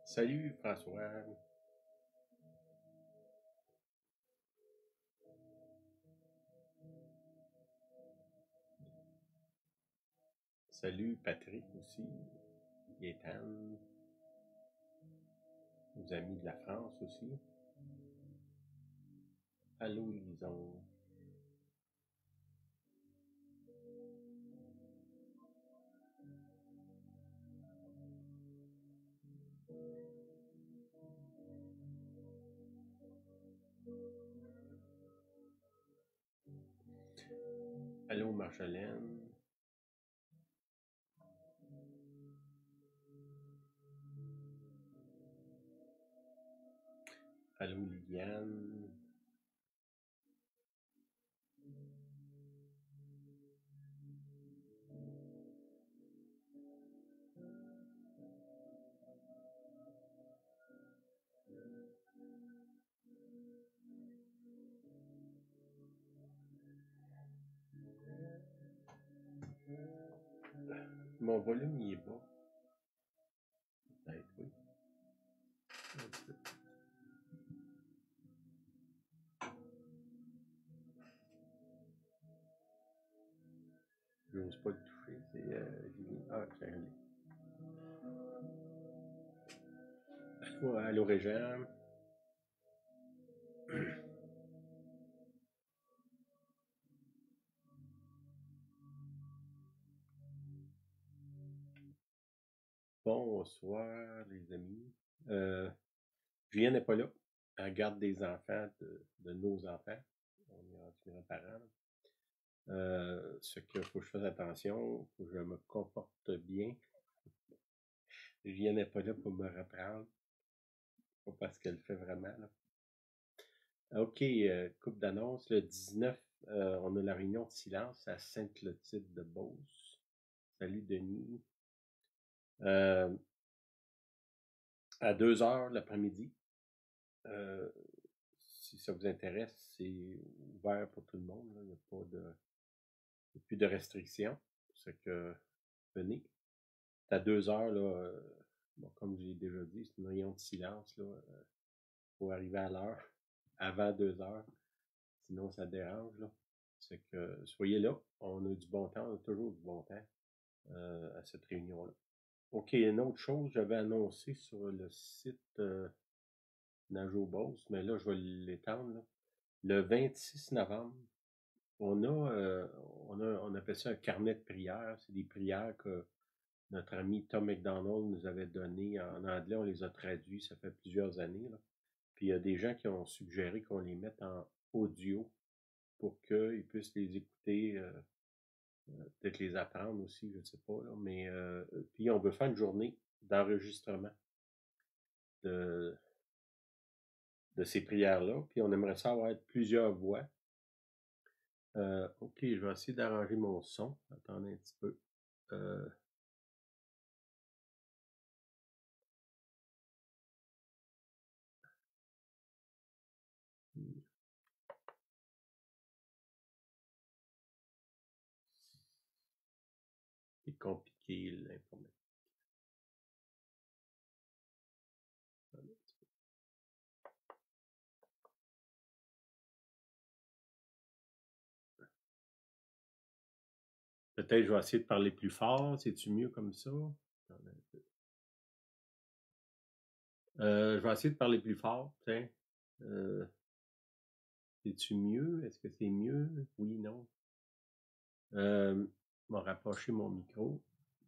Salut François. Salut Patrick aussi. Gaétane. Nos amis de la France aussi. Allô Lison. Allô Marjolaine. Allô Liliane. Mon volume il est bas. Peut-être, oui. Un petit peu. Je n'ose pas le toucher. C'est Julie. Ah, c'est réglé. Allô Régent. Bonsoir les amis. Julien n'est pas là. Elle garde des enfants de nos enfants. On est rendu grands-parents. Ce qu'il faut que je fasse attention, faut que je me comporte bien. Julien n'est pas là pour me reprendre. Pas parce qu'elle le fait vraiment. Là. OK, coupe d'annonce. Le 19, on a la réunion de silence à Sainte-Clotilde-de-Beauce. Salut Denis. À 2h l'après-midi. Si ça vous intéresse, c'est ouvert pour tout le monde. Là. Il n'y a pas de... Il n'y a plus de restrictions. C'est que venez. C'est à 2h, là, bon, comme j'ai déjà dit, c'est une réunion de silence. Là, faut arriver à l'heure, avant 2h. Sinon, ça dérange. Là. C'est que soyez là. On a du bon temps. On a toujours du bon temps à cette réunion-là. OK, une autre chose, j'avais annoncé sur le site Najobos, mais là, je vais l'étendre. Là. Le 26 novembre, on appelle ça un carnet de prières. C'est des prières que notre ami Tom McDonald nous avait données en anglais. On les a traduits, ça fait plusieurs années. Là. Puis il y a des gens qui ont suggéré qu'on les mette en audio pour qu'ils puissent les écouter, peut-être les apprendre aussi, je ne sais pas. Là, mais puis on veut faire une journée d'enregistrement de ces prières-là. Puis on aimerait ça avoir plusieurs voix. OK, je vais essayer d'arranger mon son. Attendez un petit peu. C'est compliqué l'informatique. Peut-être je vais essayer de parler plus fort. C'est-tu mieux comme ça? Je vais essayer de parler plus fort. Tiens. C'est-tu mieux? Est-ce que c'est mieux? Oui, non. Je vais rapprocher mon micro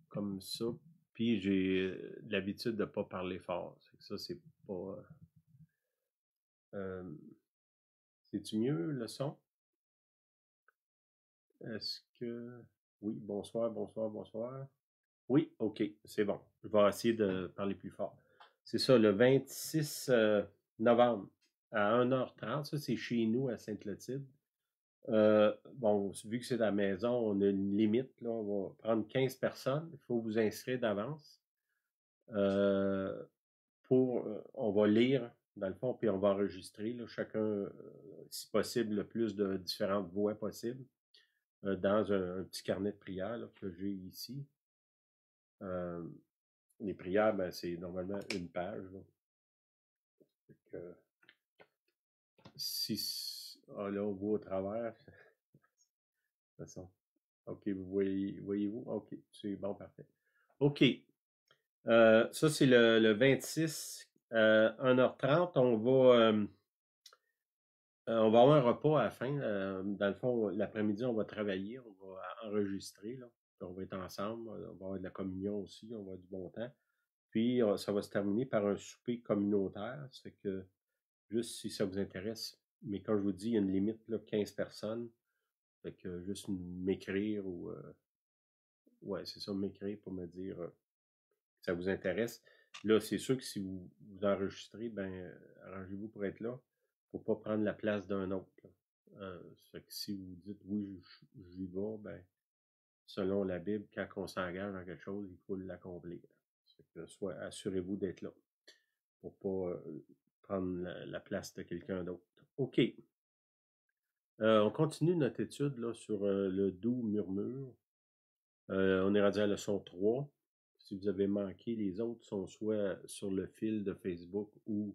comme ça. Puis j'ai l'habitude de ne pas parler fort. Ça, c'est pas... c'est-tu mieux le son? Est-ce que... Oui, bonsoir, bonsoir, bonsoir. Oui, OK, c'est bon. Je vais essayer de parler plus fort. C'est ça, le 26 novembre à 1h30. Ça, c'est chez nous à Sainte-Clotilde. Bon, vu que c'est à la maison, on a une limite. Là, on va prendre 15 personnes. Il faut vous inscrire d'avance. On va lire, dans le fond, puis on va enregistrer, là, chacun, si possible, le plus de différentes voix possibles. dans un petit carnet de prières là, que j'ai ici. Les prières, ben, c'est normalement une page. Là. Fait que, si là, on voit au travers. De toute façon. OK, voyez-vous? OK, c'est bon, parfait. OK. Ça, c'est le 26, 1h30. On va avoir un repas à la fin. Dans le fond, l'après-midi, on va travailler, on va enregistrer. Là. On va être ensemble, on va avoir de la communion aussi, on va avoir du bon temps. Puis, ça va se terminer par un souper communautaire. C'est que, juste si ça vous intéresse, mais quand je vous dis, il y a une limite, là, 15 personnes. Fait que juste m'écrire ou... ouais, c'est ça, m'écrire pour me dire que ça vous intéresse. Là, c'est sûr que si vous enregistrez, ben, arrangez-vous pour être là. Faut pas prendre la place d'un autre. Là. Fait que si vous dites oui, j'y vais, ben, selon la Bible, quand on s'engage dans quelque chose, il faut l'accomplir. Fait que soit assurez-vous d'être là pour pas prendre la place de quelqu'un d'autre. OK. On continue notre étude là, sur le doux murmure. On est rendu à la leçon 3. Si vous avez manqué, les autres sont soit sur le fil de Facebook ou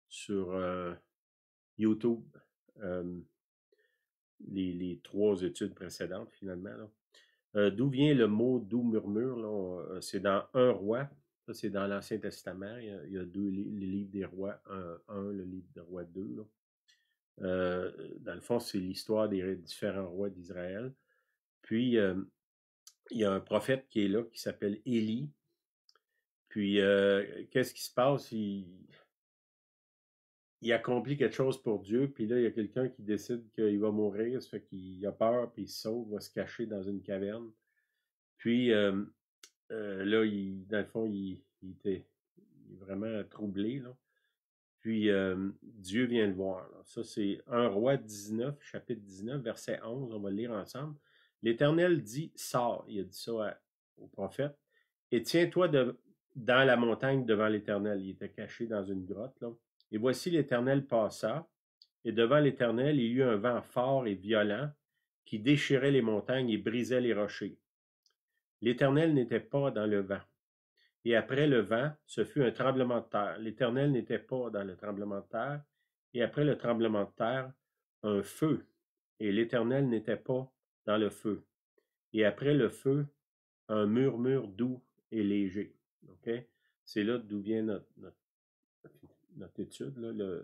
sur YouTube. Les 3 études précédentes, finalement. D'où vient le mot doux murmure? C'est dans Un roi. Ça, c'est dans l'Ancien Testament. Il y a les livres des rois 1, le livre des rois 2. Dans le fond, c'est l'histoire des différents rois d'Israël. Puis, il y a un prophète qui est là, qui s'appelle Élie. Puis, qu'est-ce qui se passe? Il accomplit quelque chose pour Dieu, puis là, il y a quelqu'un qui décide qu'il va mourir, ça fait qu'il a peur, puis il se sauve, va se cacher dans une caverne. Puis, là, dans le fond, il est vraiment troublé, là. Puis, Dieu vient le voir. Là. Ça, c'est 1 roi 19, chapitre 19, verset 11. On va le lire ensemble. L'Éternel dit, sors. Il a dit ça au prophète. Et tiens-toi dans la montagne devant l'Éternel. Il était caché dans une grotte. Là. Et voici l'Éternel passa. Et devant l'Éternel, il y eut un vent fort et violent qui déchirait les montagnes et brisait les rochers. L'Éternel n'était pas dans le vent. Et après le vent, ce fut un tremblement de terre. L'Éternel n'était pas dans le tremblement de terre. Et après le tremblement de terre, un feu. Et l'Éternel n'était pas dans le feu. Et après le feu, un murmure doux et léger. Okay? C'est là d'où vient notre étude, là,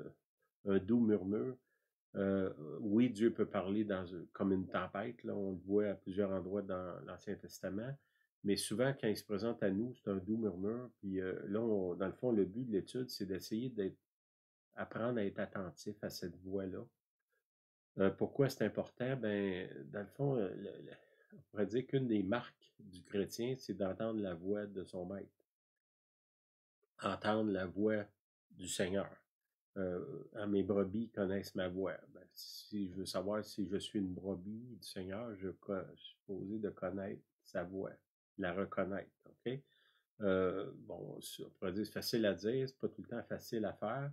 un doux murmure. Oui, Dieu peut parler comme une tempête. Là, on le voit à plusieurs endroits dans l'Ancien Testament. Mais souvent, quand il se présente à nous, c'est un doux murmure. Puis là, dans le fond, le but de l'étude, c'est d'essayer d'apprendre à être attentif à cette voix-là. Pourquoi c'est important? Ben, dans le fond, on pourrait dire qu'une des marques du chrétien, c'est d'entendre la voix de son maître. Entendre la voix du Seigneur. Mes brebis connaissent ma voix. Ben, si je veux savoir si je suis une brebis du Seigneur, je suis supposé de connaître sa voix, la reconnaître. OK? Bon, on pourrait dire c'est facile à dire, c'est pas tout le temps facile à faire.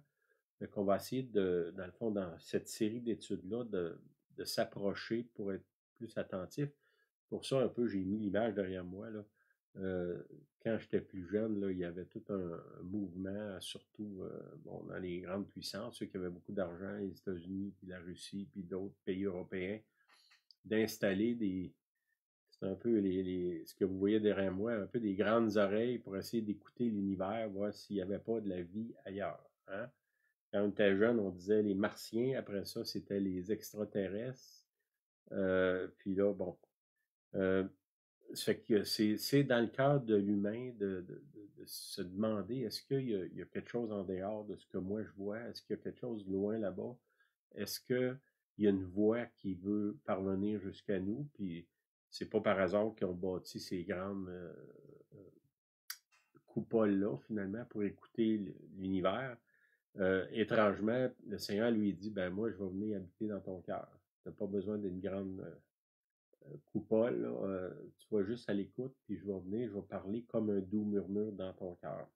Donc, on va essayer dans le fond, dans cette série d'études-là, de s'approcher pour être plus attentif. Pour ça, un peu, j'ai mis l'image derrière moi. Là. Quand j'étais plus jeune, là, il y avait tout un mouvement, surtout bon, dans les grandes puissances, ceux qui avaient beaucoup d'argent, les États-Unis, puis la Russie, puis d'autres pays européens, d'installer c'est un peu ce que vous voyez derrière moi, un peu des grandes oreilles pour essayer d'écouter l'univers, voir s'il n'y avait pas de la vie ailleurs. Hein? Quand on était jeune, on disait les Martiens. Après ça, c'était les extraterrestres. Puis là, bon. Ça fait que c'est dans le cadre de l'humain de se demander est-ce qu'il y a quelque chose en dehors de ce que moi je vois? Est-ce qu'il y a quelque chose loin là-bas? Est-ce qu'il y a une voix qui veut parvenir jusqu'à nous? Puis c'est pas par hasard qu'ils ont bâti ces grandes coupoles-là, finalement, pour écouter l'univers. Étrangement, le Seigneur lui dit, ben moi, je vais venir habiter dans ton cœur. Tu n'as pas besoin d'une grande coupole, là, tu vas juste à l'écoute, puis je vais venir, je vais parler comme un doux murmure dans ton cœur.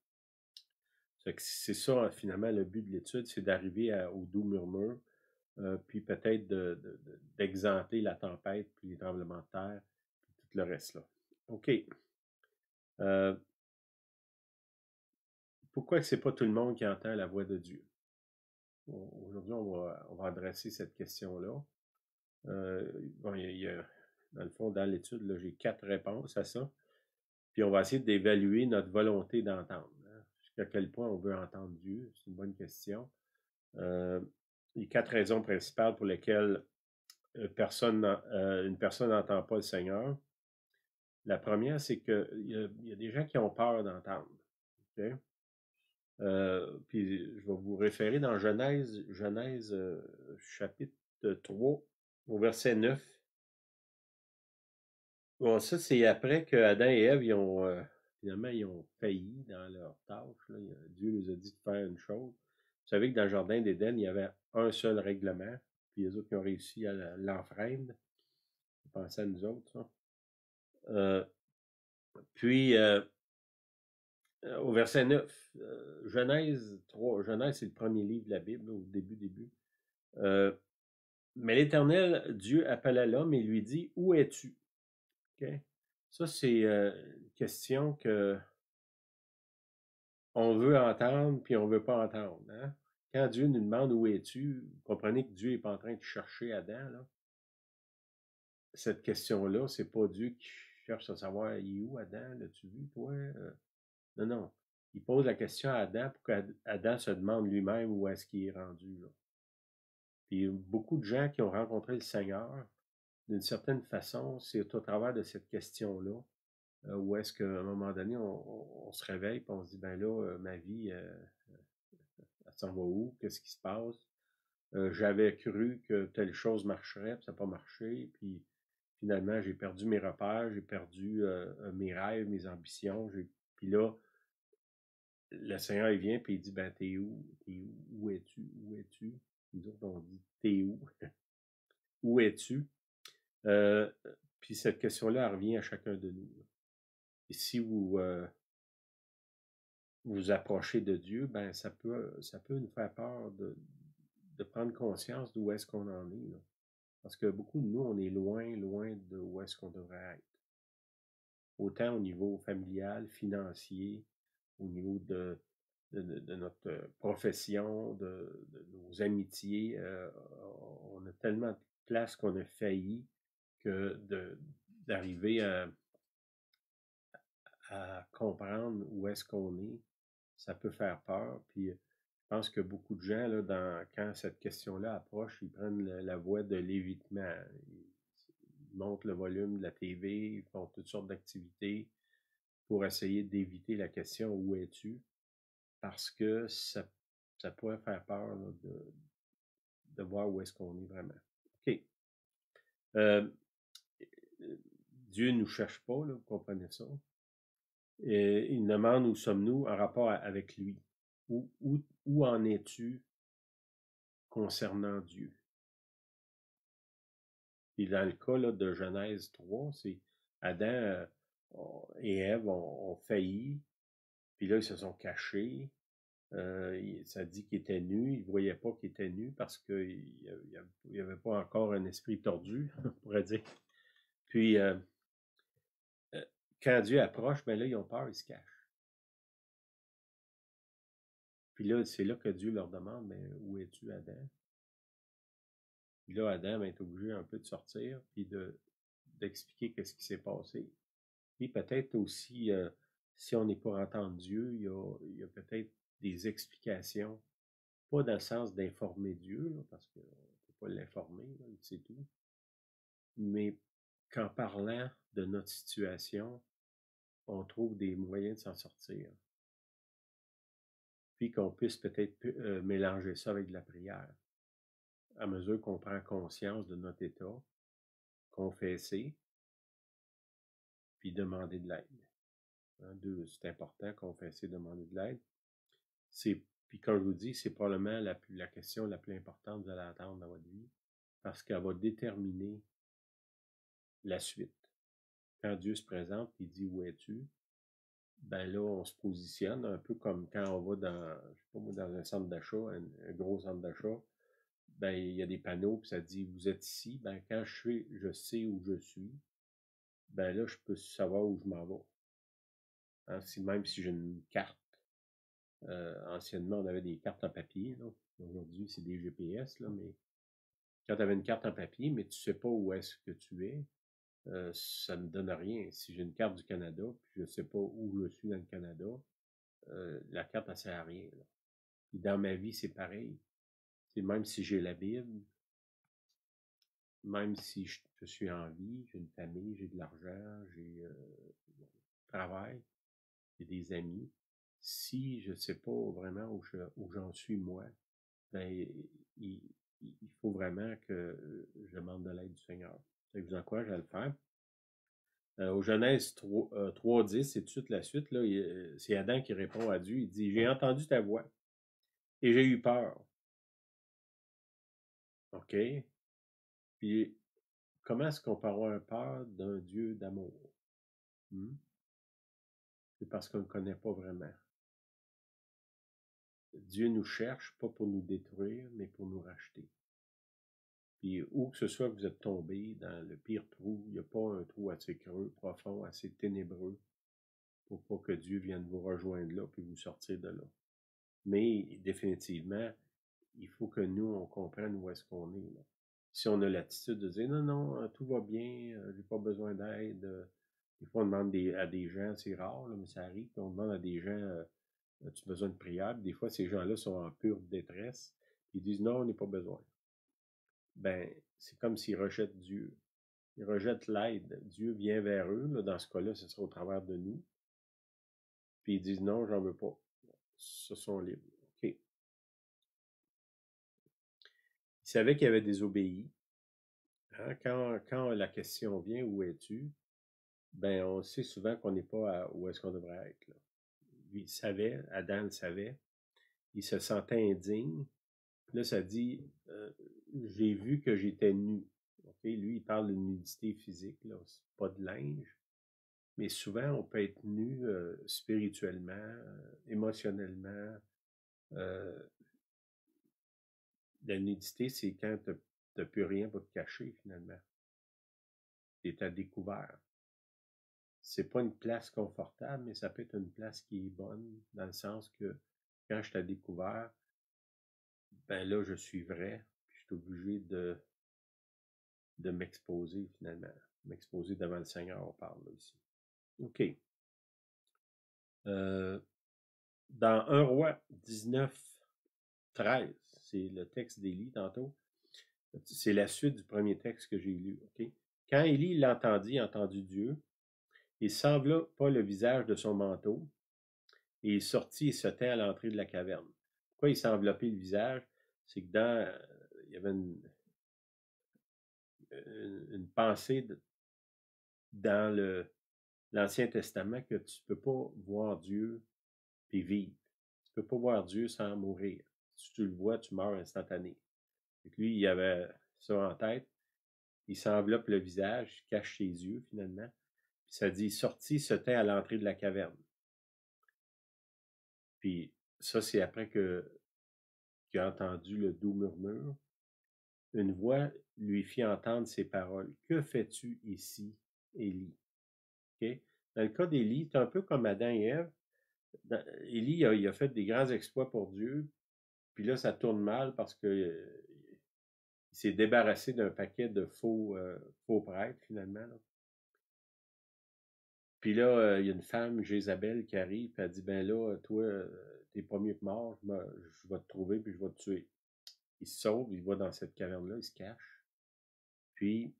C'est ça, finalement, le but de l'étude, c'est d'arriver au doux murmure puis peut-être d'exempter la tempête, puis les tremblements de terre, puis tout le reste là. OK. Pourquoi que c'est pas tout le monde qui entend la voix de Dieu? Aujourd'hui, on va adresser cette question-là. Bon, dans le fond, dans l'étude, là, j'ai 4 réponses à ça. Puis on va essayer d'évaluer notre volonté d'entendre. Hein. Jusqu'à quel point on veut entendre Dieu? C'est une bonne question. Les 4 raisons principales pour lesquelles une personne n'entend pas le Seigneur. La première, c'est qu'il y a des gens qui ont peur d'entendre. Okay? Puis je vais vous référer dans Genèse chapitre 3, au verset 9. Bon, ça, c'est après que Adam et Ève, finalement, ils ont failli dans leur tâche. Là. Dieu les a dit de faire une chose. Vous savez que dans le jardin d'Éden, il y avait un seul règlement, puis les autres qui ont réussi à l'enfreindre. Pensez à nous autres, ça. Puis, au verset 9, Genèse 3, Genèse, c'est le premier livre de la Bible, là, au début. Mais l'Éternel, Dieu, appela l'homme et lui dit, « Où es-tu? » Okay? Ça, c'est une question que on veut entendre, puis on veut pas entendre. Hein? Quand Dieu nous demande « Où es-tu? » Vous comprenez que Dieu n'est pas en train de chercher Adam. Là. Cette question-là, c'est pas Dieu qui cherche à savoir « Il est où Adam? L'as-tu vu, toi? » Non. Il pose la question à Adam pour qu'Adam se demande lui-même où est-ce qu'il est rendu. Là. Puis beaucoup de gens qui ont rencontré le Seigneur, d'une certaine façon, c'est au travers de cette question-là, où est-ce qu'à un moment donné, on se réveille et on se dit, ben là, ma vie, elle s'en va où? Qu'est-ce qui se passe? J'avais cru que telle chose marcherait, puis ça n'a pas marché, puis finalement, j'ai perdu mes repères, j'ai perdu mes rêves, mes ambitions, puis là, le Seigneur, il vient, puis il dit, ben, t'es où? T'es où? Où es-tu? Où es-tu? Nous autres, on dit, t'es où? Où es-tu? Puis cette question-là, elle revient à chacun de nous. Et si vous vous approchez de Dieu, ben, ça peut nous faire peur de prendre conscience d'où est-ce qu'on en est. Là. Parce que beaucoup de nous, on est loin de où est-ce qu'on devrait être. Autant au niveau familial, financier, au niveau de notre profession, de nos amitiés. On a tellement de places qu'on a failli que d'arriver à comprendre où est-ce qu'on est, ça peut faire peur. Puis je pense que beaucoup de gens, là, quand cette question-là approche, ils prennent la voie de l'évitement. Ils montent le volume de la TV, ils font toutes sortes d'activités pour essayer d'éviter la question où es-tu? Parce que ça pourrait faire peur là, de voir où est-ce qu'on est vraiment. OK. Dieu ne nous cherche pas, là, vous comprenez ça. Et il demande où sommes-nous en rapport avec lui. Où en es-tu concernant Dieu? Et dans le cas là, de Genèse 3, c'est Adam et Ève ont failli, puis là, ils se sont cachés. Ça dit qu'ils étaient nus. Ils ne voyaient pas qu'ils étaient nus parce qu'il n'y avait pas encore un esprit tordu, on pourrait dire. Puis, quand Dieu approche, ben là, ils ont peur, ils se cachent. Puis là, c'est là que Dieu leur demande, mais où es-tu, Adam? Puis là, Adam est obligé un peu de sortir, puis d'expliquer qu'est-ce qui s'est passé. Et peut-être aussi, si on n'est pas entendu Dieu, il y a peut-être des explications, pas dans le sens d'informer Dieu, là, parce qu'on ne peut pas l'informer, c'est tout, mais qu'en parlant de notre situation, on trouve des moyens de s'en sortir. Puis qu'on puisse peut-être mélanger ça avec de la prière. À mesure qu'on prend conscience de notre état, confesser, puis demander de l'aide. Hein, c'est important, confesser, demander de l'aide. Puis comme je vous dis, c'est probablement la question la plus importante que vous allez entendre dans votre vie, parce qu'elle va déterminer la suite. Quand Dieu se présente et dit « Où es-tu? » Ben là, on se positionne un peu comme quand on va dans un centre d'achat, un gros centre d'achat. ben, il y a des panneaux, puis ça dit vous êtes ici. Ben, quand je sais où je suis, ben là, je peux savoir où je m'en vais. Hein, même si j'ai une carte. Anciennement, on avait des cartes en papier. Aujourd'hui, c'est des GPS, là, mais quand tu avais une carte en papier, mais tu ne sais pas où est-ce que tu es, ça ne me donne rien. Si j'ai une carte du Canada, puis je ne sais pas où je suis dans le Canada, la carte, elle ne sert à rien. Là. Puis dans ma vie, c'est pareil. C'est même si j'ai la Bible, même si je suis en vie, j'ai une famille, j'ai de l'argent, j'ai du travail, j'ai des amis, si je ne sais pas vraiment où j'en suis moi, ben, il, il faut vraiment que je demande de l'aide du Seigneur. Je vous encourage à le faire. Au Genèse 3:10, c'est tout de suite la suite, là, c'est Adam qui répond à Dieu, il dit « J'ai entendu ta voix et j'ai eu peur. » OK? Puis, comment est-ce qu'on peut avoir peur d'un Dieu d'amour? C'est parce qu'on ne le connaît pas vraiment. Dieu nous cherche, pas pour nous détruire, mais pour nous racheter. Puis où que ce soit que vous êtes tombé dans le pire trou, il n'y a pas un trou assez creux, profond, assez ténébreux pour pas que Dieu vienne vous rejoindre là puis vous sortir de là. Mais définitivement, il faut que nous, on comprenne où est-ce qu'on est. Là. Si on a l'attitude de dire non, non, tout va bien, j'ai pas besoin d'aide. Des fois, on demande à des gens, c'est rare, là, mais ça arrive, on demande à des gens as-tu besoin de prière? Des fois, ces gens-là sont en pure détresse. Ils disent non, on n'a pas besoin. Ben, c'est comme s'ils rejettent Dieu. Ils rejettent l'aide. Dieu vient vers eux. Là, dans ce cas-là, ce sera au travers de nous. Puis ils disent non, j'en veux pas. Ce sont libres. OK. Ils savaient qu'il y avait désobéi. Hein? Quand la question vient, où es-tu? Ben, on sait souvent qu'on n'est pas où est-ce qu'on devrait être. Là. Lui, il savait, Adam le savait. Il se sentait indigne. Là, ça dit, j'ai vu que j'étais nu. Okay? Lui, il parle de nudité physique, là, c'est pas de linge. Mais souvent, on peut être nu spirituellement, émotionnellement. La nudité, c'est quand tu n'as plus rien pour te cacher, finalement. Tu es à découvert. C'est pas une place confortable, mais ça peut être une place qui est bonne, dans le sens que quand je t'ai découvert, ben là, je suis vrai, puis je suis obligé de m'exposer, finalement. M'exposer devant le Seigneur, on parle là, ici. OK. Dans 1 Roi 19:13, c'est le texte d'Élie tantôt. C'est la suite du premier texte que j'ai lu. OK? Quand Élie l'entendit, entendu Dieu, il sembla pas le visage de son manteau, et il sortit et se tint à l'entrée de la caverne. Pourquoi il s'enveloppait le visage? C'est que il y avait une pensée dans l'Ancien Testament que tu ne peux pas voir Dieu et vivre. Tu ne peux pas voir Dieu sans mourir. Si tu le vois, tu meurs instantané. Et lui, il avait ça en tête. Il s'enveloppe le visage, cache ses yeux finalement. Puis ça dit, sorti, se tint à l'entrée de la caverne. Puis ça, c'est après qu'il a entendu le doux murmure. Une voix lui fit entendre ces paroles. Que fais-tu ici, Élie? Okay? Dans le cas d'Élie, c'est un peu comme Adam et Ève. Élie, il a fait des grands exploits pour Dieu, puis là, ça tourne mal parce que il s'est débarrassé d'un paquet de faux prêtres, finalement. Là. Puis là, il y a une femme, Jézabel, qui arrive, puis elle dit, ben là, toi, t'es pas mieux que mort, je vais te trouver, puis je vais te tuer. Il se sauve, il va dans cette caverne-là, il se cache. Puis,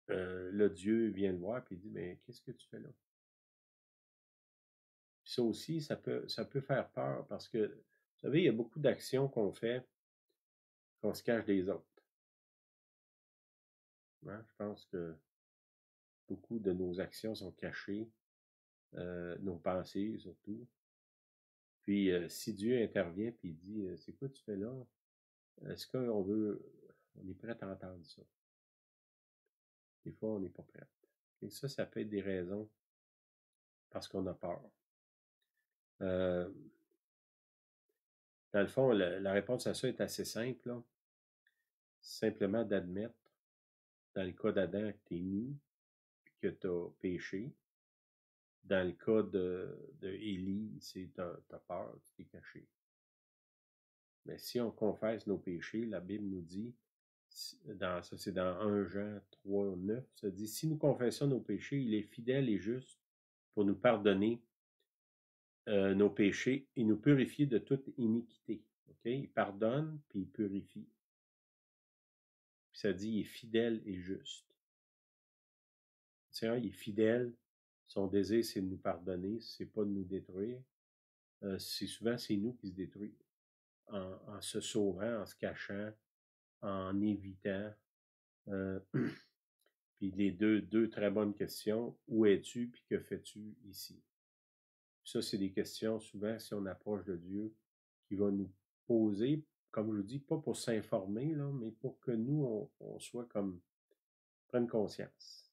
là, Dieu vient le voir, puis il dit, mais qu'est-ce que tu fais là? Puis ça aussi, ça peut faire peur, parce que, vous savez, il y a beaucoup d'actions qu'on fait, qu'on se cache des autres. Hein? Je pense que beaucoup de nos actions sont cachées, nos pensées surtout. Puis, si Dieu intervient et dit, c'est quoi tu fais là? Est-ce on est prêt à entendre ça? Des fois, on n'est pas prêt. Et ça peut être des raisons parce qu'on a peur. Dans le fond, la réponse à ça est assez simple. Là. simplement d'admettre, dans le cas d'Adam, que tu es nu, puis que tu as péché. Dans le cas de Élie, c'est tu as peur, tu t'es caché. Mais si on confesse nos péchés, la Bible nous dit, ça c'est dans 1 Jean 3, 9, ça dit, si nous confessons nos péchés, il est fidèle et juste pour nous pardonner nos péchés et nous purifier de toute iniquité. Okay? Il pardonne, puis il purifie. Puis ça dit, il est fidèle et juste. Le Seigneur, il est fidèle. Son désir, c'est de nous pardonner, c'est pas de nous détruire. Souvent, c'est nous qui se détruisons en se sauvant, en se cachant, en évitant. Puis les deux très bonnes questions. Où es-tu, puis que fais-tu ici? Ça, c'est des questions, souvent, si on approche de Dieu, qui va nous poser, comme je vous dis, pas pour s'informer, là, mais pour que nous, on soit comme, prenne conscience.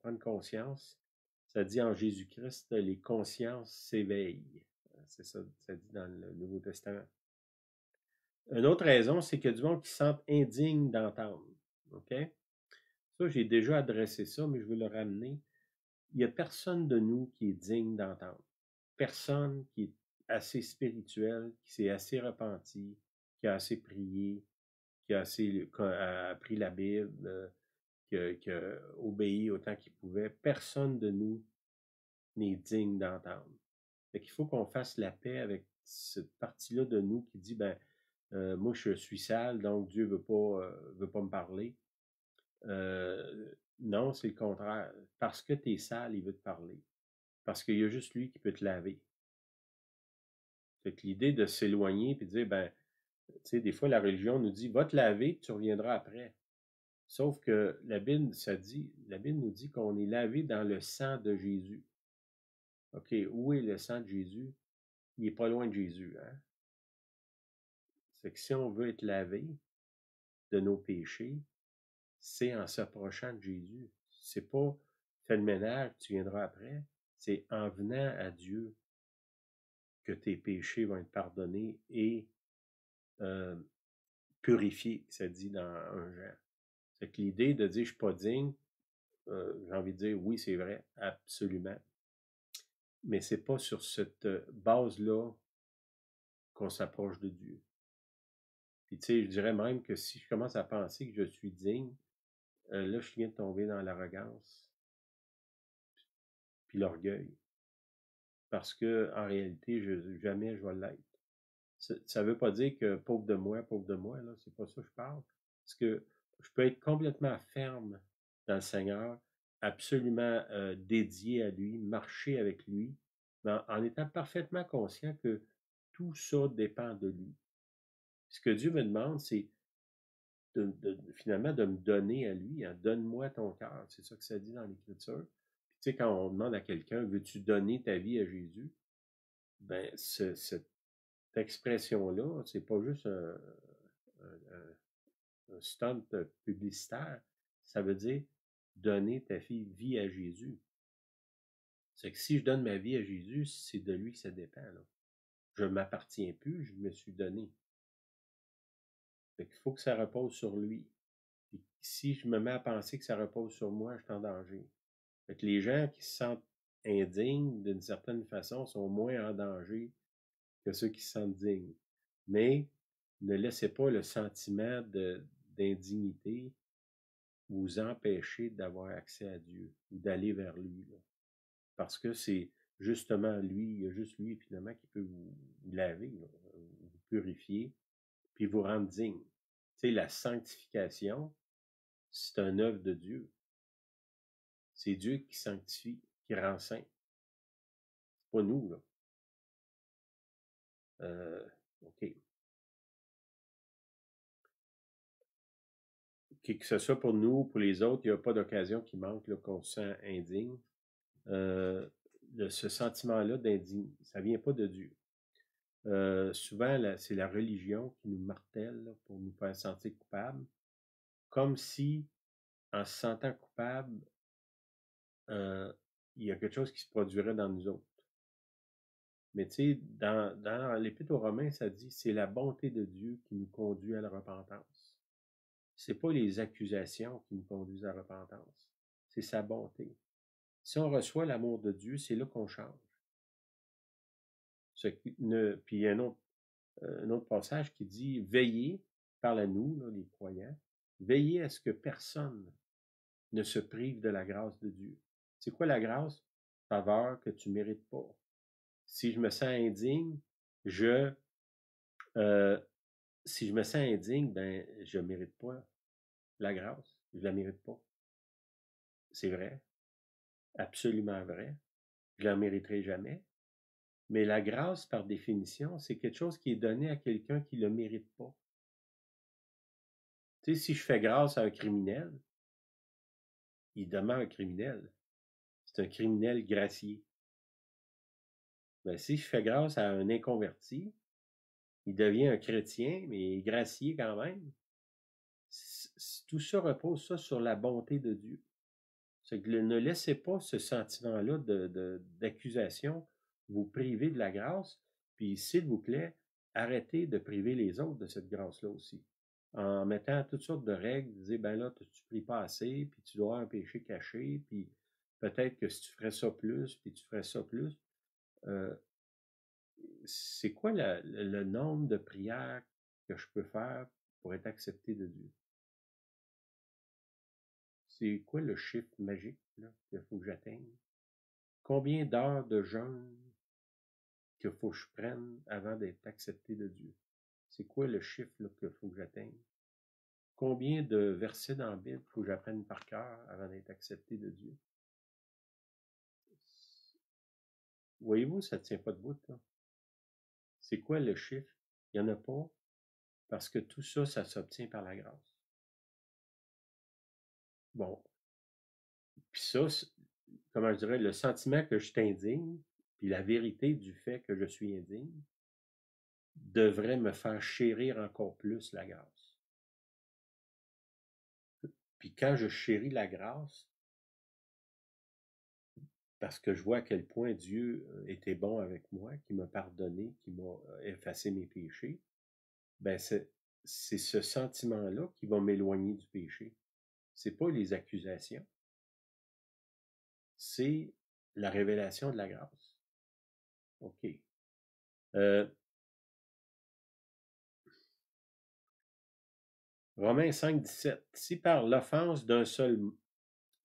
Prendre conscience, ça dit en Jésus-Christ, les consciences s'éveillent. C'est ça, ça dit dans le Nouveau Testament. Une autre raison, c'est qu'il y a du monde qui se sent indigne d'entendre. OK? Ça, j'ai déjà adressé ça, mais je veux le ramener. Il n'y a personne de nous qui est digne d'entendre. Personne qui est assez spirituel, qui s'est assez repenti, qui a assez prié, qui a assez appris la Bible, qui a obéi autant qu'il pouvait. Personne de nous n'est digne d'entendre. Fait qu'il faut qu'on fasse la paix avec cette partie-là de nous qui dit, moi je suis sale, donc Dieu veut pas me parler. Non, c'est le contraire. Parce que tu es sale, il veut te parler. Parce qu'il y a juste lui qui peut te laver. Fait que l'idée de s'éloigner et de dire, tu sais, des fois, la religion nous dit, va te laver, tu reviendras après. Sauf que la Bible nous dit qu'on est lavé dans le sang de Jésus. OK, où est le sang de Jésus? Il n'est pas loin de Jésus, hein? C'est que si on veut être lavé de nos péchés, c'est en s'approchant de Jésus. C'est pas fais le ménage, tu viendras après. C'est en venant à Dieu que tes péchés vont être pardonnés et purifiés, ça dit dans 1 Jean. C'est que l'idée de dire je suis pas digne, j'ai envie de dire oui, c'est vrai, absolument. Mais c'est pas sur cette base-là qu'on s'approche de Dieu. Puis tu sais, je dirais même que si je commence à penser que je suis digne, là, je viens de tomber dans l'arrogance puis l'orgueil. Parce que en réalité, jamais je vais l'être. Ça veut pas dire que pauvre de moi, là, c'est pas ça que je parle. Parce que je peux être complètement ferme dans le Seigneur, absolument dédié à lui, marcher avec lui, mais en étant parfaitement conscient que tout ça dépend de lui. Ce que Dieu me demande, c'est finalement de me donner à lui. Hein. Donne-moi ton cœur. C'est ça que ça dit dans l'Écriture. Puis, tu sais, quand on demande à quelqu'un, veux-tu donner ta vie à Jésus? Cette expression-là, c'est pas juste un stunt publicitaire. Ça veut dire donner ta vie à Jésus. C'est que si je donne ma vie à Jésus, c'est de lui que ça dépend. Là. Je ne m'appartiens plus, je me suis donné. Fait qu'il faut que ça repose sur lui. Puis si je me mets à penser que ça repose sur moi, je suis en danger. Fait que les gens qui se sentent indignes, d'une certaine façon, sont moins en danger que ceux qui se sentent dignes. Mais ne laissez pas le sentiment d'indignité vous empêcher d'avoir accès à Dieu ou d'aller vers lui. Là. Parce que c'est justement lui, il y a juste lui finalement qui peut vous laver, là, vous purifier, puis vous rendre digne. Tu sais, la sanctification, c'est une œuvre de Dieu. C'est Dieu qui sanctifie, qui rend saint. C'est pas nous, là. OK. Que ce soit pour nous ou pour les autres, il n'y a pas d'occasion qui manque qu'on se sent indigne. Ce sentiment-là d'indigne, ça ne vient pas de Dieu. Souvent, c'est la religion qui nous martèle là, pour nous faire sentir coupables, comme si, en se sentant coupable, il y a quelque chose qui se produirait dans nous autres. Mais tu sais, dans l'Épître aux Romains, ça dit c'est la bonté de Dieu qui nous conduit à la repentance. c'est pas les accusations qui nous conduisent à la repentance, c'est sa bonté. Si on reçoit l'amour de Dieu, c'est là qu'on change. Puis il y a un autre passage qui dit, veillez, parle à nous, là, les croyants, veillez à ce que personne ne se prive de la grâce de Dieu. C'est quoi la grâce? Faveur que tu ne mérites pas. Si je me sens indigne, si je me sens indigne, ben, je ne mérite pas la grâce. Je ne la mérite pas. C'est vrai. Absolument vrai. Je ne la mériterai jamais. Mais la grâce, par définition, c'est quelque chose qui est donné à quelqu'un qui ne le mérite pas. Tu sais, si je fais grâce à un criminel, il demeure un criminel. C'est un criminel gracié. Ben, si je fais grâce à un inconverti, il devient un chrétien, mais il est gracié quand même. Tout ça repose ça sur la bonté de Dieu. C'est que ne laissez pas ce sentiment-là d'accusation vous priver de la grâce, puis s'il vous plaît, arrêtez de priver les autres de cette grâce-là aussi. En mettant toutes sortes de règles, vous dites, ben là, tu ne pries pas assez, puis tu dois avoir un péché caché, puis peut-être que si tu ferais ça plus, puis tu ferais ça plus, c'est quoi le nombre de prières que je peux faire pour être accepté de Dieu? C'est quoi le chiffre magique qu'il faut que j'atteigne? Combien d'heures de jeûne qu'il faut que je prenne avant d'être accepté de Dieu? C'est quoi le chiffre qu'il faut que j'atteigne? Combien de versets dans la Bible faut que j'apprenne par cœur avant d'être accepté de Dieu? Voyez-vous, ça ne tient pas debout, là. C'est quoi le chiffre? Il n'y en a pas, parce que tout ça, ça s'obtient par la grâce. Bon. Puis ça, comment je dirais, le sentiment que je suis indigne, puis la vérité du fait que je suis indigne, devrait me faire chérir encore plus la grâce. Puis quand je chéris la grâce, parce que je vois à quel point Dieu était bon avec moi, qui m'a pardonné, qui m'a effacé mes péchés, ben c'est ce sentiment-là qui va m'éloigner du péché. C'est pas les accusations, c'est la révélation de la grâce. OK. Romains 5, 17. Si par l'offense d'un seul,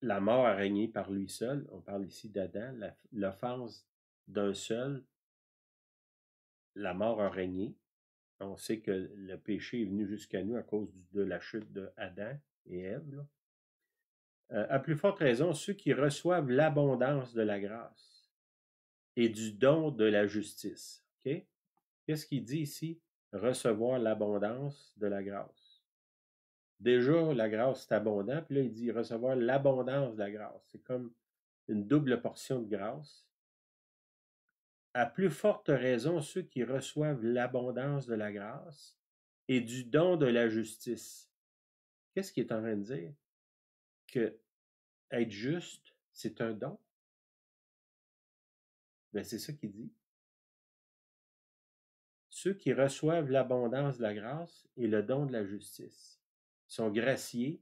la mort a régné par lui seul, on parle ici d'Adam, l'offense d'un seul, la mort a régné. On sait que le péché est venu jusqu'à nous à cause de la chute de Adam et Ève. À plus forte raison, ceux qui reçoivent l'abondance de la grâce et du don de la justice. Okay? Qu'est-ce qu'il dit ici? Recevoir l'abondance de la grâce. Déjà, la grâce, c'est abondant, puis là, il dit recevoir l'abondance de la grâce. C'est comme une double portion de grâce. À plus forte raison, ceux qui reçoivent l'abondance de la grâce et du don de la justice. Qu'est-ce qu'il est en train de dire? Que être juste, c'est un don. Ben, c'est ça qu'il dit. Ceux qui reçoivent l'abondance de la grâce et le don de la justice sont graciés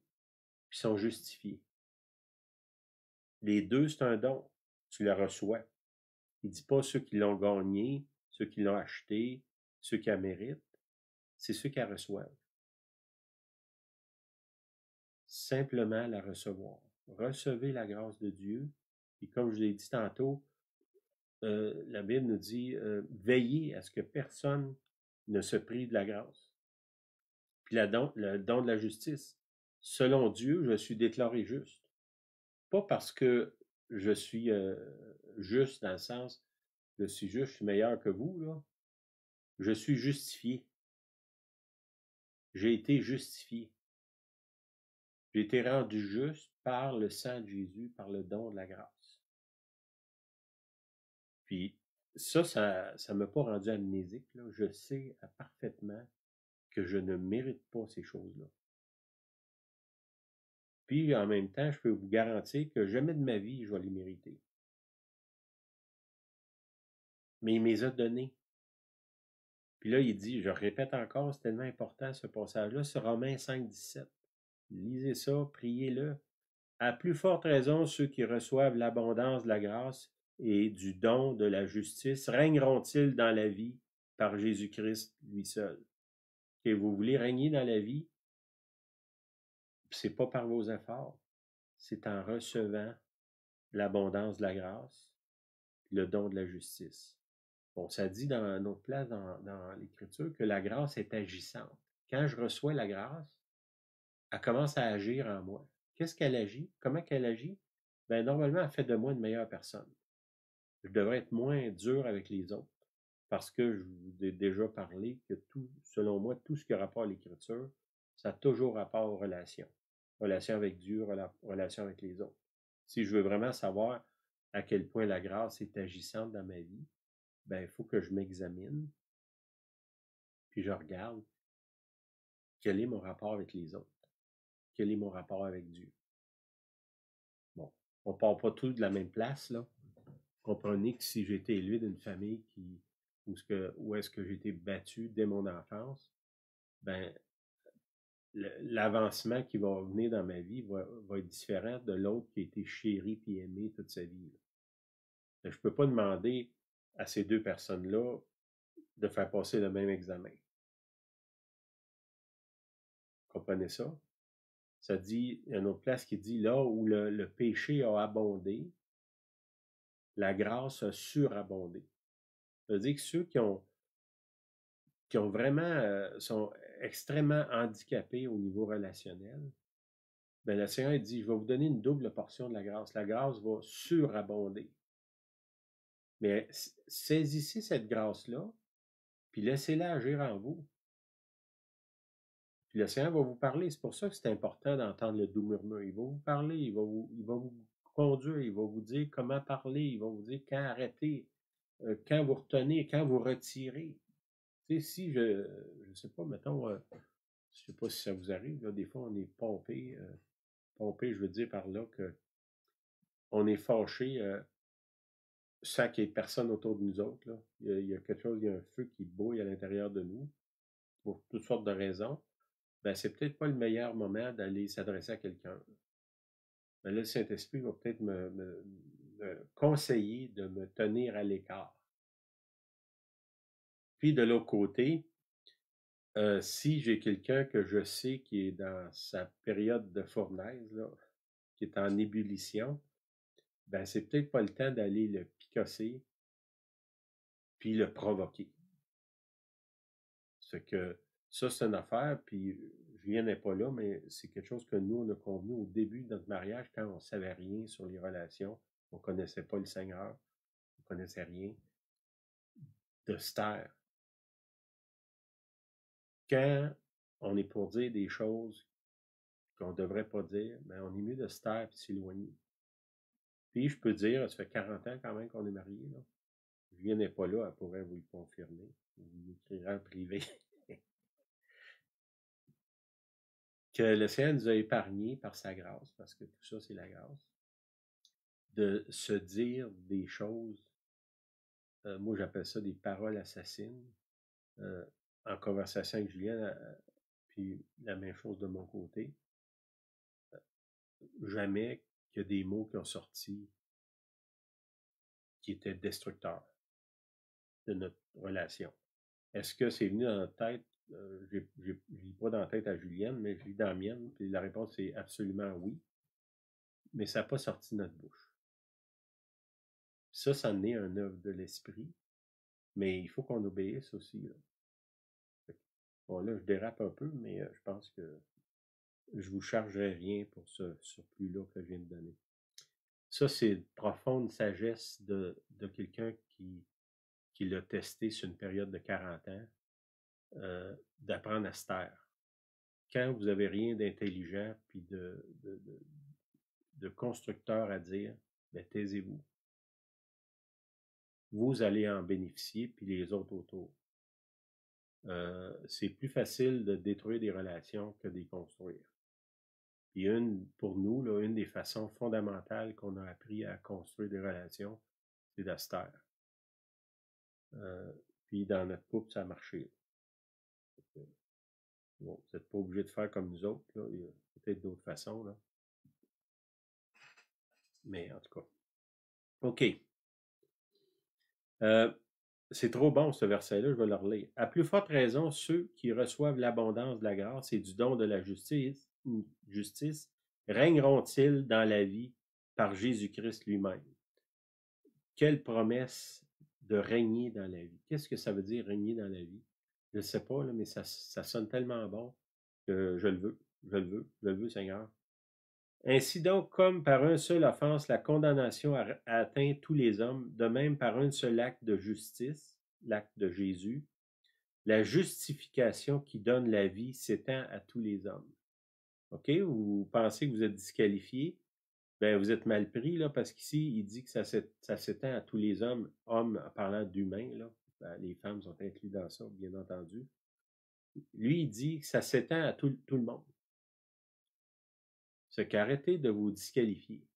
puis sont justifiés. Les deux, c'est un don. Tu le reçois. Il ne dit pas ceux qui l'ont gagné, ceux qui l'ont acheté, ceux qui la méritent. C'est ceux qui la reçoivent. Simplement la recevoir. Recevez la grâce de Dieu. Et comme je l'ai dit tantôt, la Bible nous dit veillez à ce que personne ne se prive de la grâce. Puis le don de la justice. Selon Dieu, je suis déclaré juste. Pas parce que je suis juste dans le sens, je suis juste, je suis meilleur que vous, là. Je suis justifié. J'ai été justifié. J'ai été rendu juste par le sang de Jésus, par le don de la grâce. Puis ça ne m'a pas rendu amnésique, là. Je sais parfaitement que je ne mérite pas ces choses-là. Puis en même temps, je peux vous garantir que jamais de ma vie, je vais les mériter. Mais il me les a donnés. Puis là, il dit, je répète encore, c'est tellement important ce passage-là, c'est Romains 5, 17. Lisez ça, priez-le. À plus forte raison, ceux qui reçoivent l'abondance de la grâce et du don de la justice régneront-ils dans la vie par Jésus-Christ lui seul. Et vous voulez régner dans la vie, c'est pas par vos efforts, c'est en recevant l'abondance de la grâce, le don de la justice. Bon, ça dit dans une autre place dans l'Écriture que la grâce est agissante. Quand je reçois la grâce, elle commence à agir en moi. Qu'est-ce qu'elle agit? Comment qu'elle agit? Ben, normalement, elle fait de moi une meilleure personne. Je devrais être moins dur avec les autres parce que je vous ai déjà parlé que tout, selon moi, tout ce qui a rapport à l'Écriture, ça a toujours rapport aux relations. Relation avec Dieu, relation avec les autres. Si je veux vraiment savoir à quel point la grâce est agissante dans ma vie, ben, il faut que je m'examine, puis je regarde quel est mon rapport avec les autres, quel est mon rapport avec Dieu. Bon, on part pas tous de la même place, là. Comprenez que si j'ai été élevé d'une famille où est-ce que j'ai été battu dès mon enfance, ben, l'avancement qui va venir dans ma vie va être différent de l'autre qui a été chéri puis aimé toute sa vie. Je ne peux pas demander à ces deux personnes-là de faire passer le même examen. Comprenez ça? Ça dit, il y a une autre place qui dit là où le péché a abondé, la grâce a surabondé. Ça veut dire que ceux qui ont vraiment, sont extrêmement handicapés au niveau relationnel, ben le Seigneur dit, je vais vous donner une double portion de la grâce. La grâce va surabonder. Mais saisissez cette grâce-là, puis laissez-la agir en vous. Puis le Seigneur va vous parler. C'est pour ça que c'est important d'entendre le doux murmure. Il va vous parler, il va vous conduire, il va vous dire comment parler, il va vous dire quand arrêter, quand vous retenez, quand vous retirez. Tu sais, si je sais pas, mettons, je sais pas si ça vous arrive, là, des fois on est pompé, je veux dire par là que on est fâché sans qu'il y ait personne autour de nous autres, là. Il y a quelque chose, il y a un feu qui bouille à l'intérieur de nous, pour toutes sortes de raisons. Ben, c'est peut-être pas le meilleur moment d'aller s'adresser à quelqu'un. Ben là, le Saint-Esprit va peut-être me conseiller de me tenir à l'écart. Puis de l'autre côté, si j'ai quelqu'un que je sais qui est dans sa période de fournaise, là, qui est en ébullition, ben c'est peut-être pas le temps d'aller le picosser puis le provoquer. C'est que ça, c'est une affaire, puis Julien n'est pas là, mais c'est quelque chose que nous, on a convenu au début de notre mariage, quand on savait rien sur les relations, on connaissait pas le Seigneur, on connaissait rien, de se taire. Quand on est pour dire des choses qu'on ne devrait pas dire, ben on est mieux de se taire et de s'éloigner. Puis je peux dire, ça fait 40 ans quand même qu'on est mariés, là. Julien n'est pas là, elle pourrait vous le confirmer. Vous l'écrirez en privé. Que le Seigneur nous a épargnés par sa grâce, parce que tout ça, c'est la grâce, de se dire des choses, moi j'appelle ça des paroles assassines, en conversation avec Julien, puis la même chose de mon côté. Jamais qu'il y a des mots qui ont sorti qui étaient destructeurs de notre relation. Est-ce que c'est venu dans notre tête? Je ne lis pas dans la tête à Julienne, mais je lis dans la mienne, puis la réponse est absolument oui. Mais ça n'a pas sorti de notre bouche. Ça en est un œuvre de l'esprit, mais il faut qu'on obéisse aussi, là. Bon, là, je dérape un peu, mais je pense que je vous chargerai rien pour ce surplus-là que je viens de donner. Ça, c'est une profonde sagesse de quelqu'un qui l'a testé sur une période de 40 ans, d'apprendre à se taire. Quand vous n'avez rien d'intelligent puis de constructeur à dire, ben, taisez-vous. Vous allez en bénéficier, puis les autres autour. C'est plus facile de détruire des relations que de les construire. Puis pour nous, là, une des façons fondamentales qu'on a appris à construire des relations, c'est de se taire. Puis dans notre couple, ça a marché. Bon, vous n'êtes pas obligé de faire comme nous autres, là. peut-être d'autres façons, là. Mais en tout cas. OK. C'est trop bon, ce verset-là, je vais le relire. À plus forte raison, ceux qui reçoivent l'abondance de la grâce et du don de la justice régneront-ils dans la vie par Jésus-Christ lui-même. Quelle promesse de régner dans la vie. Qu'est-ce que ça veut dire régner dans la vie? Je ne sais pas, là, mais ça sonne tellement bon que je le veux. Je le veux, Seigneur. Ainsi donc, comme par un seul offense, la condamnation a atteint tous les hommes, de même par un seul acte de justice, l'acte de Jésus, la justification qui donne la vie s'étend à tous les hommes. OK? Vous pensez que vous êtes disqualifié? Ben, vous êtes mal pris, là, parce qu'ici, il dit que ça s'étend à tous les hommes, hommes en parlant d'humains, là. Ben, les femmes sont incluses dans ça, bien entendu. Lui, il dit que ça s'étend à tout le monde. C'est qu'arrêtez de vous disqualifier.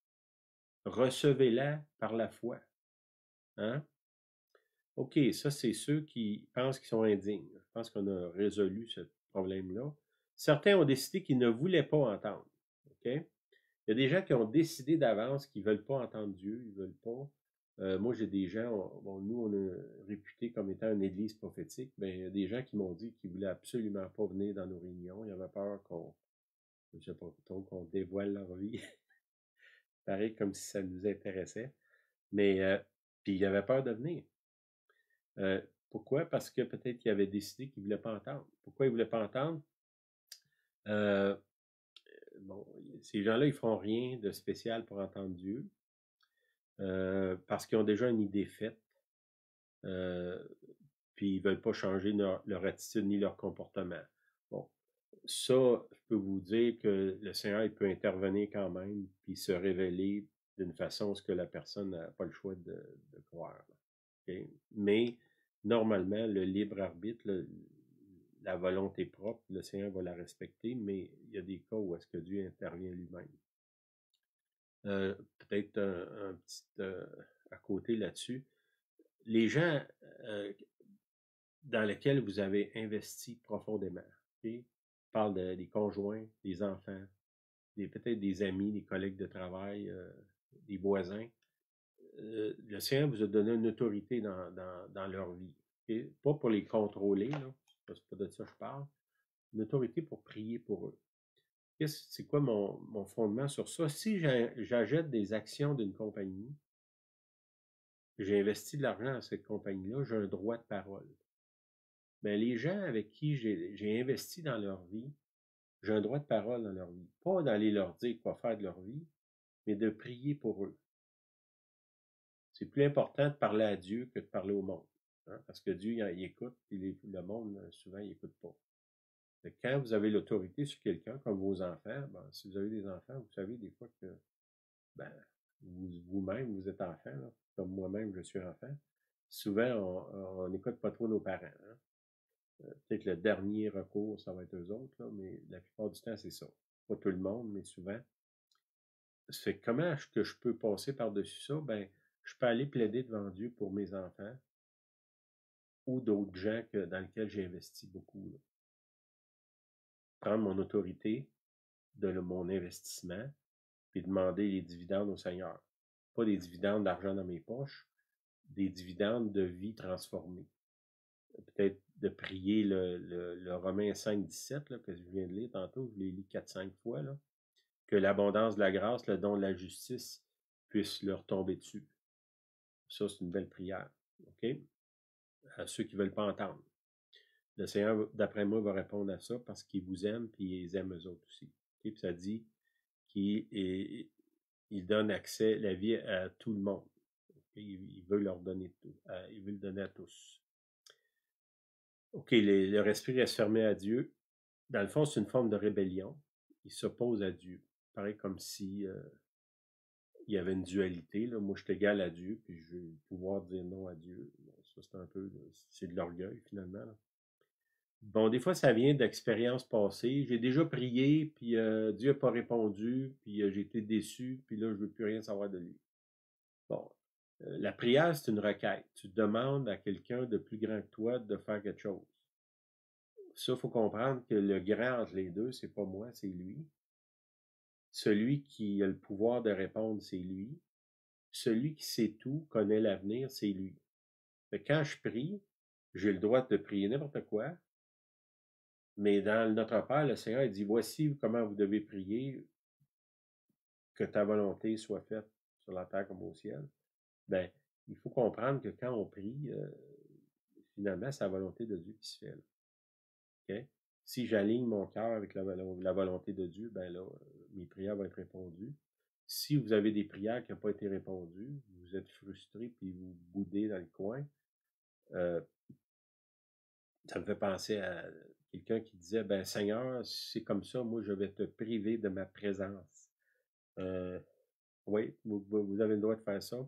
Recevez-la par la foi. Hein? OK, ça, c'est ceux qui pensent qu'ils sont indignes. Je pense qu'on a résolu ce problème-là. Certains ont décidé qu'ils ne voulaient pas entendre. OK? Il y a des gens qui ont décidé d'avance qu'ils ne veulent pas entendre Dieu, ils ne veulent pas. Moi, j'ai des gens, bon, nous, on est réputé comme étant une église prophétique. Ben, il y a des gens qui m'ont dit qu'ils ne voulaient absolument pas venir dans nos réunions. Ils avaient peur je sais pas trop, qu'on dévoile leur vie. Pareil, comme si ça nous intéressait. Mais, puis ils avaient peur de venir. Pourquoi? Parce que peut-être qu'ils avaient décidé qu'ils ne voulaient pas entendre. Pourquoi ils ne voulaient pas entendre? Bon, ces gens-là, ils ne feront rien de spécial pour entendre Dieu. Parce qu'ils ont déjà une idée faite. Puis ils ne veulent pas changer leur attitude ni leur comportement. Bon, ça, je peux vous dire que le Seigneur, il peut intervenir quand même, puis se révéler d'une façon à ce que la personne n'a pas le choix de croire. Okay? Mais normalement, le libre arbitre, la volonté propre, le Seigneur va la respecter, mais il y a des cas où est-ce que Dieu intervient lui-même. Peut-être un petit à côté là-dessus. Les gens dans lesquels vous avez investi profondément. Okay? Je parle des conjoints, des enfants, peut-être des amis, des collègues de travail, des voisins. Le Seigneur vous a donné une autorité dans leur vie. Okay? Pas pour les contrôler, là, c'est pas de ça que je parle. Une autorité pour prier pour eux. C'est quoi mon fondement sur ça? Si j'achète des actions d'une compagnie, j'ai investi de l'argent dans cette compagnie-là, j'ai un droit de parole. Mais les gens avec qui j'ai investi dans leur vie, j'ai un droit de parole dans leur vie. Pas d'aller leur dire quoi faire de leur vie, mais de prier pour eux. C'est plus important de parler à Dieu que de parler au monde. Hein? Parce que Dieu, il écoute, et le monde, souvent, il n'écoute pas. Quand vous avez l'autorité sur quelqu'un, comme vos enfants, ben, si vous avez des enfants, vous savez des fois que ben, vous-même, vous êtes enfant, là, comme moi-même, je suis enfant. Souvent, on n'écoute pas trop nos parents. Hein? Peut-être le dernier recours, ça va être eux autres, là, mais la plupart du temps, c'est ça. Pas tout le monde, mais souvent. Ça fait comment est-ce que je peux passer par-dessus ça? Ben, je peux aller plaider devant Dieu pour mes enfants ou d'autres gens dans lesquels j'ai investi beaucoup. Là. Prendre mon autorité de mon investissement et demander les dividendes au Seigneur. Pas des dividendes d'argent dans mes poches, des dividendes de vie transformée. Peut-être de prier le Romains 5,17 là, que je viens de lire tantôt, je l'ai lu 4-5 fois, là, que l'abondance de la grâce, le don de la justice puisse leur tomber dessus. Ça, c'est une belle prière. OK? À ceux qui ne veulent pas entendre. Le Seigneur, d'après moi, va répondre à ça parce qu'il vous aime et il aime eux autres aussi. Okay? Puis ça dit qu'il donne accès, la vie à tout le monde. Okay? Il veut leur donner tout. Il veut le donner à tous. OK, leur esprit reste fermé à Dieu. Dans le fond, c'est une forme de rébellion. Ils s'opposent à Dieu. Pareil comme si il y avait une dualité. Là. Moi, je suis égal à Dieu, puis je vais pouvoir dire non à Dieu. Bon, ça, c'est un peu, c'est de l'orgueil, finalement. Là. Bon, des fois, ça vient d'expériences passées. J'ai déjà prié, puis Dieu n'a pas répondu, puis j'ai été déçu, puis là, je ne veux plus rien savoir de lui. Bon, la prière, c'est une requête. Tu demandes à quelqu'un de plus grand que toi de faire quelque chose. Ça, il faut comprendre que le grand entre les deux, c'est pas moi, c'est lui. celui qui a le pouvoir de répondre, c'est lui. Celui qui sait tout, connaît l'avenir, c'est lui. Fait que quand je prie, j'ai le droit de prier n'importe quoi, mais dans Notre Père, le Seigneur il dit, voici comment vous devez prier, que ta volonté soit faite sur la terre comme au ciel. Ben, il faut comprendre que quand on prie, finalement, c'est la volonté de Dieu qui se fait. Là. Okay? Si j'aligne mon cœur avec la volonté de Dieu, ben là, mes prières vont être répondues. Si vous avez des prières qui n'ont pas été répondues, vous êtes frustré puis vous boudez dans le coin, ça me fait penser à quelqu'un qui disait, ben Seigneur, c'est comme ça, moi je vais te priver de ma présence. Oui, vous avez le droit de faire ça.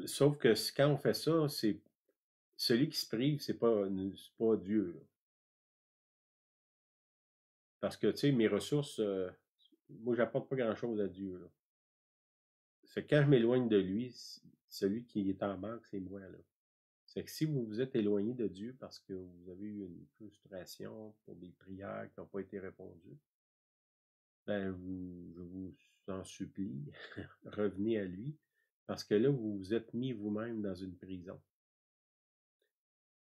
Sauf que quand on fait ça, c'est celui qui se prive, c'est pas Dieu. Là. Parce que, tu sais, mes ressources, moi, j'apporte pas grand-chose à Dieu. Là. C'est quand je m'éloigne de lui, celui qui est en manque, c'est moi. Là. C'est que si vous vous êtes éloigné de Dieu parce que vous avez eu une frustration pour des prières qui n'ont pas été répondues, ben, je vous en supplie, revenez à lui, parce que là, vous vous êtes mis vous-même dans une prison.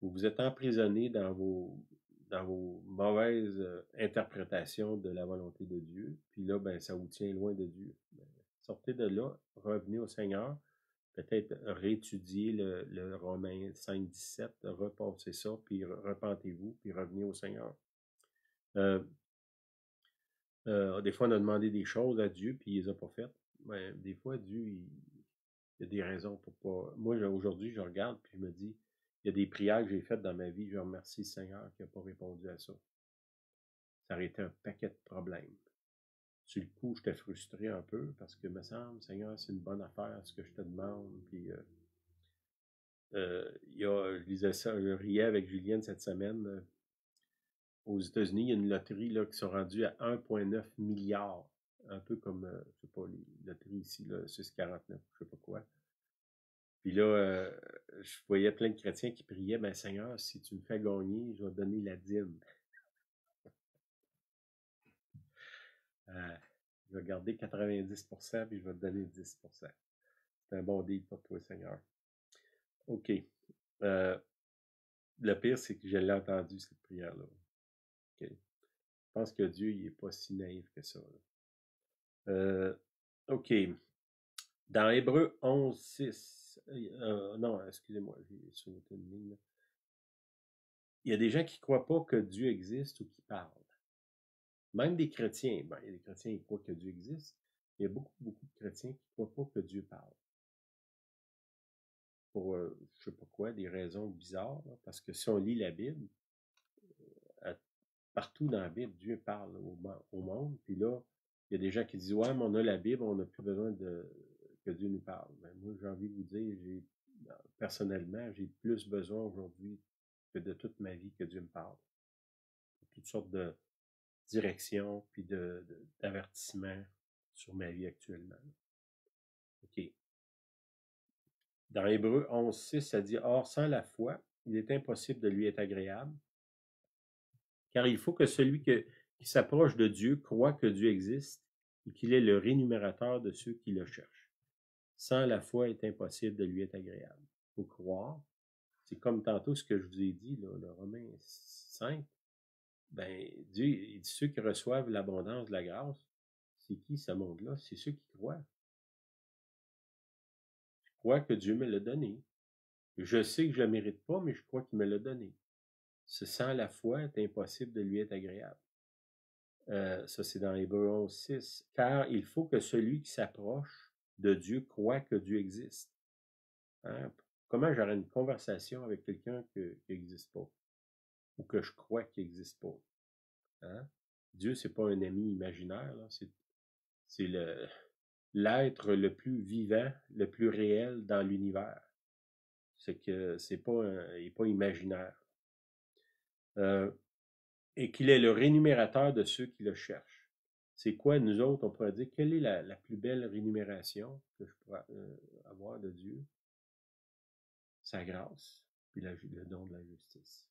Vous vous êtes emprisonné dans vos mauvaises interprétations de la volonté de Dieu, puis là, ben, ça vous tient loin de Dieu. Ben, sortez de là, revenez au Seigneur, peut-être réétudier le Romains 5, 17, repassez ça, puis repentez-vous, puis revenez au Seigneur. Des fois, on a demandé des choses à Dieu, puis il les a pas faites. Mais des fois, Dieu, il y a des raisons pour pas. Moi, aujourd'hui, je regarde, puis je me dis, il y a des prières que j'ai faites dans ma vie, je remercie le Seigneur qui n'a pas répondu à ça. Ça aurait été un paquet de problèmes. Sur le coup, j'étais frustré un peu, parce que, me semble, Seigneur, c'est une bonne affaire, ce que je te demande, puis je lisais ça, je riais avec Julienne cette semaine. Aux États-Unis, il y a une loterie là, qui sont rendus à 1,9 milliard. Un peu comme, je sais pas, les loteries ici, là, 649, je sais pas quoi. Puis là, je voyais plein de chrétiens qui priaient, ben Seigneur, si tu me fais gagner, je vais te donner la dîme. Je vais garder 90%, puis je vais te donner 10%. C'est un bon deal pour toi, Seigneur. OK. Le pire, c'est que je l'ai entendu, cette prière-là. OK. Je pense que Dieu, il n'est pas si naïf que ça. OK. Dans Hébreux 11, 6, non, excusez-moi, j'ai sauté une ligne. Là. Il y a des gens qui ne croient pas que Dieu existe ou qui parlent. Même des chrétiens, ben, il y a des chrétiens qui croient que Dieu existe. Il y a beaucoup, beaucoup de chrétiens qui ne croient pas que Dieu parle. Pour, je ne sais pas quoi, des raisons bizarres. Là, parce que si on lit la Bible, partout dans la Bible, Dieu parle au monde. Puis là, il y a des gens qui disent, ouais, mais on a la Bible, on n'a plus besoin que Dieu nous parle. Ben, moi, j'ai envie de vous dire, personnellement, j'ai plus besoin aujourd'hui que de toute ma vie que Dieu me parle. Toutes sortes de directions puis d'avertissements sur ma vie actuellement. OK. Dans Hébreux 11, 6, ça dit, or, sans la foi, il est impossible de lui être agréable, car il faut que celui qui s'approche de Dieu croit que Dieu existe et qu'il est le rémunérateur de ceux qui le cherchent. Sans la foi, il est impossible de lui être agréable. Il faut croire. C'est comme tantôt ce que je vous ai dit, là, le Romains 5. Ben, Dieu, il dit ceux qui reçoivent l'abondance de la grâce, c'est qui ce monde-là? C'est ceux qui croient. Je crois que Dieu me l'a donné. Je sais que je ne le mérite pas, mais je crois qu'il me l'a donné. Sans la foi, il est impossible de lui être agréable. Ça, c'est dans Hébreux 11, 6. Car il faut que celui qui s'approche de Dieu croit que Dieu existe. Hein? Comment j'aurais une conversation avec quelqu'un qui n'existe pas? Ou que je crois qu'il n'existe pas? Hein? Dieu, c'est pas un ami imaginaire, là. C'est l'être le plus vivant, le plus réel dans l'univers. C'est que il n'est pas imaginaire. Et qu'il est le rémunérateur de ceux qui le cherchent. C'est quoi, nous autres, on pourrait dire, quelle est la plus belle rémunération que je pourrais avoir de Dieu? Sa grâce, puis le don de la justice.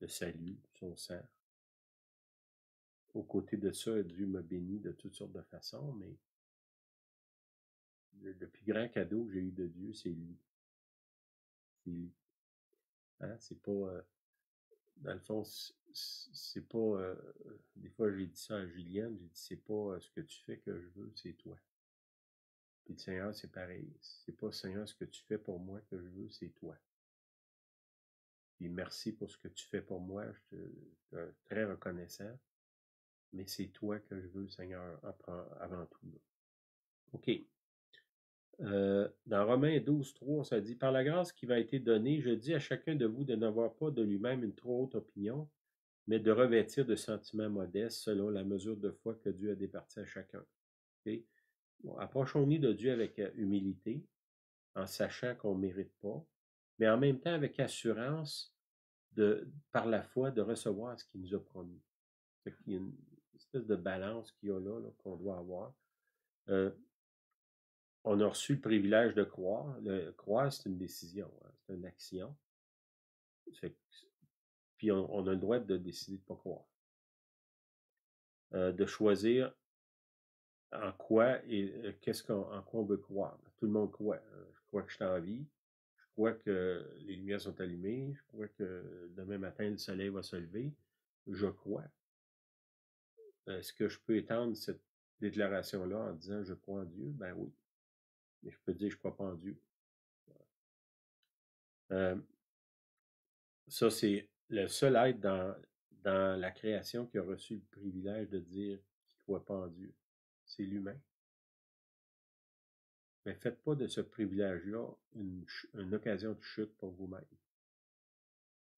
Le salut, son sang. aux côtés de ça, Dieu m'a béni de toutes sortes de façons, mais le plus grand cadeau que j'ai eu de Dieu, c'est lui. C'est lui. Hein? C'est pas, dans le fond, c'est pas, des fois j'ai dit ça à Julienne, j'ai dit, c'est pas ce que tu fais que je veux, c'est toi. Puis le Seigneur, c'est pareil. C'est pas, Seigneur, ce que tu fais pour moi que je veux, c'est toi. Puis merci pour ce que tu fais pour moi, je te très reconnaissant, mais c'est toi que je veux, Seigneur, avant tout. Là. OK. Dans Romains 12, 3, ça dit, « Par la grâce qui m'a été donnée, je dis à chacun de vous de n'avoir pas de lui-même une trop haute opinion, mais de revêtir de sentiments modestes selon la mesure de foi que Dieu a départie à chacun. » Okay? Bon, approchons-nous de Dieu avec humilité, en sachant qu'on ne mérite pas, mais en même temps avec assurance, par la foi, de recevoir ce qu'il nous a promis. Il y a une espèce de balance qu'il y a là qu'on doit avoir. On a reçu le privilège de croire. Croire, c'est une décision, hein, c'est une action. Puis on a le droit de décider de ne pas croire. De choisir en quoi et en quoi on veut croire. Tout le monde croit. Je crois que je suis en vie. Je crois que les lumières sont allumées. Je crois que demain matin, le soleil va se lever. Je crois. Est-ce que je peux étendre cette déclaration-là en disant « je crois en Dieu » ? Ben oui. Mais je peux dire « je ne crois pas en Dieu ». Ça, c'est le seul être dans la création qui a reçu le privilège de dire qu'il ne croit pas en Dieu. C'est l'humain. Mais faites pas de ce privilège-là une occasion de chute pour vous-même.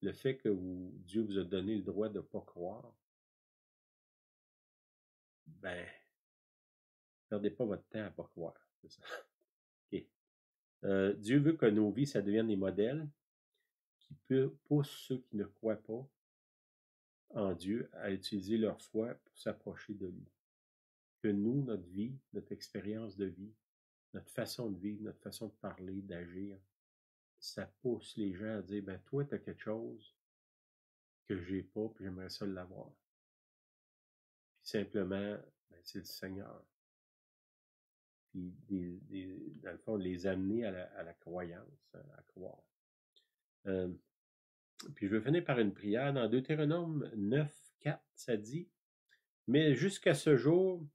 Le fait que Dieu vous a donné le droit de ne pas croire, ben, perdez pas votre temps à ne pas croire. C'est ça. Okay. Dieu veut que nos vies, ça devienne des modèles qui poussent ceux qui ne croient pas en Dieu à utiliser leur foi pour s'approcher de lui. Que nous, notre vie, notre expérience de vie, notre façon de vivre, notre façon de parler, d'agir, ça pousse les gens à dire, ben toi, tu as quelque chose que j'ai pas, puis j'aimerais ça l'avoir. Puis simplement, ben, c'est le Seigneur. Puis dans le fond, les amener à la croyance, à croire. Puis je vais finir par une prière. Dans Deutéronome 9, 4, ça dit, « Mais jusqu'à ce jour,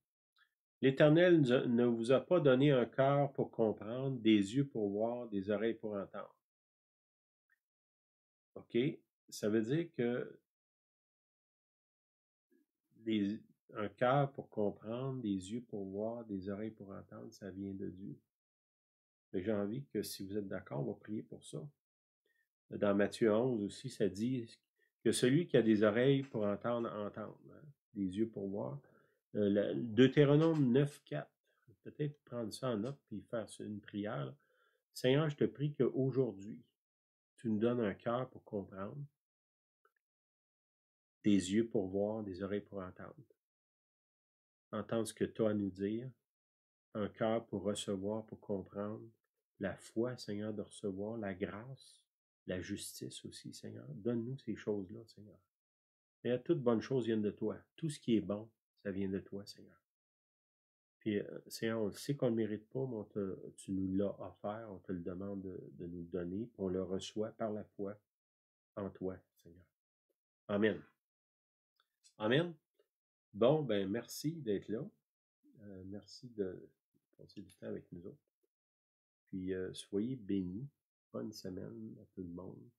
l'Éternel ne vous a pas donné un cœur pour comprendre, des yeux pour voir, des oreilles pour entendre. » OK? Ça veut dire que un cœur pour comprendre, des yeux pour voir, des oreilles pour entendre, ça vient de Dieu. Mais j'ai envie que si vous êtes d'accord, on va prier pour ça. Dans Matthieu 11 aussi, ça dit que celui qui a des oreilles pour entendre, entende. Hein? Des yeux pour voir. Deutéronome 9, 4. Peut-être prendre ça en note puis faire une prière. Seigneur, je te prie qu'aujourd'hui, tu nous donnes un cœur pour comprendre, des yeux pour voir, des oreilles pour entendre. Entendre ce que tu as à nous dire, un cœur pour recevoir, pour comprendre, la foi, Seigneur, de recevoir, la grâce, la justice aussi, Seigneur. Donne-nous ces choses-là, Seigneur. Et toutes bonnes choses viennent de toi. Tout ce qui est bon, ça vient de toi, Seigneur. Puis, Seigneur, on le sait qu'on ne le mérite pas, mais tu nous l'as offert, on te le demande de nous le donner, puis on le reçoit par la foi en toi, Seigneur. Amen. Amen. Bon, ben merci d'être là. Merci de passer du temps avec nous autres. Puis, soyez bénis. Bonne semaine à tout le monde.